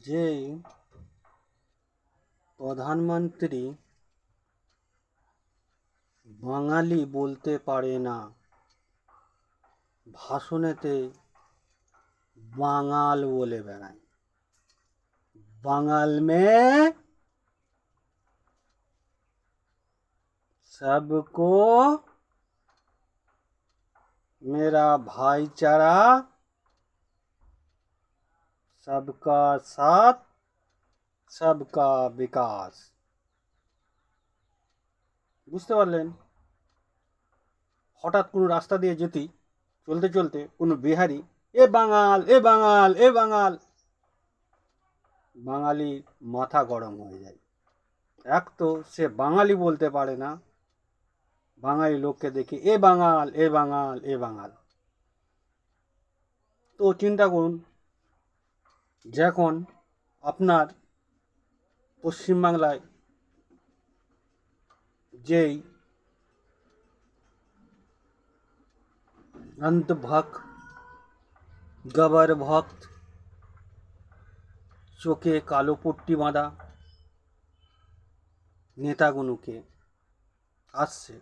যে প্রধানমন্ত্রী বাঙালি বলতে পারে না, ভাষণেতে বাঙাল বলে বেড়ায়। বাঙাল মে सबको मेरा भाईचारा, सबका साथ, सबका विकास। বুঝতে পারলেন? হঠাৎ কোনো রাস্তা দিয়ে যেতেই চলতে চলতে কোনো বিহারি এ বাঙাল, এ বাঙাল, এ বাঙাল, বাঙালির মাথা গরম হয়ে যায়। এক তো সে বাঙালি বলতে পারে না, বাঙালি লোককে দেখে এ বাঙাল, এ বাঙাল, এ বাঙাল। তো চিন্তা করুন, যখন আপনার পশ্চিমবাংলায় যেই अंतभक्त गबर भक्त চোখে কালো পট্টি বাঁধা নেতাগুলোকে আসছে,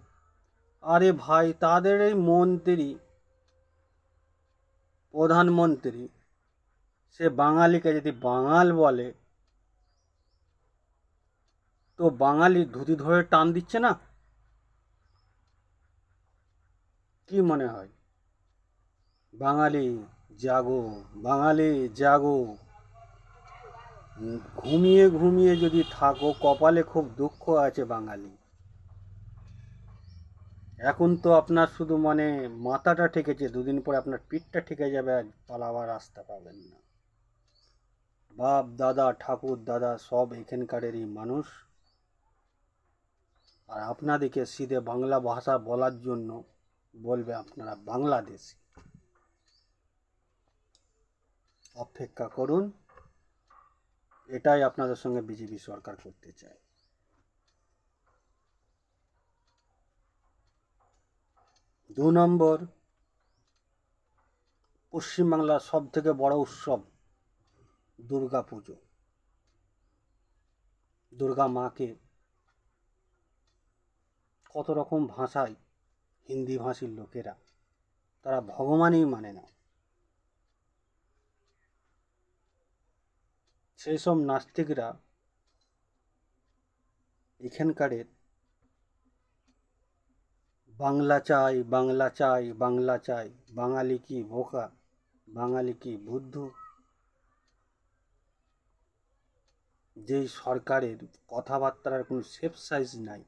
আরে ভাই তাদের এই মন্ত্রী প্রধানমন্ত্রী সে বাঙালিকে যদি বাঙাল বলে তো বাঙালি ধুতি ধরে টান দিচ্ছে না? কি মনে হয়? বাঙালি জাগো, বাঙালি জাগো, ঘুমিয়ে ঘুমিয়ে যদি থাকো কপালে খুব দুঃখ আছে বাঙালি। এখন তো আপনার শুধু মানে মাথাটা ঠেকেছে, দুদিন পরে আপনার পিঠটা ঠেকে যাবে, আর পালাবার রাস্তা পাবেন না। বাপ দাদা ঠাকুর দাদা সব এখানকারেরই মানুষ, আর আপনাদেরকে সিধে বাংলা ভাষা বলার জন্য বলবে আপনারা বাংলাদেশি। অপেক্ষা করুন, এটাই আপনাদের সঙ্গে বিজেপি সরকার করতে চায়। 2 নম্বর, পশ্চিমবাংলার সব থেকে বড় উৎসব দুর্গা পুজো। দুর্গা মাকে কত রকম ভাষায় হিন্দি ভাষীর লোকেরা তারা ভগবানই মানে না, সেই সব নাস্তিকরা এখানকারের বাংলা চাই, বাংলা চাই, বাংলা চাই, বাঙালি কি বোকা, বাঙালি কি বুদ্ধু। যেই সরকারের কথাবার্তার কোনো শেপ সাইজ নাই,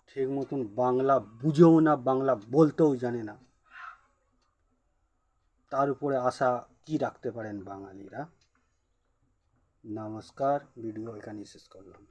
ঠিক মতন বাংলা বুঝেও না, বাংলা বলতেও জানে না, তার উপরে আশা কি রাখতে পারেন বাঙালিরা? নমস্কার, ভিডিও এখানেই শেষ করলাম।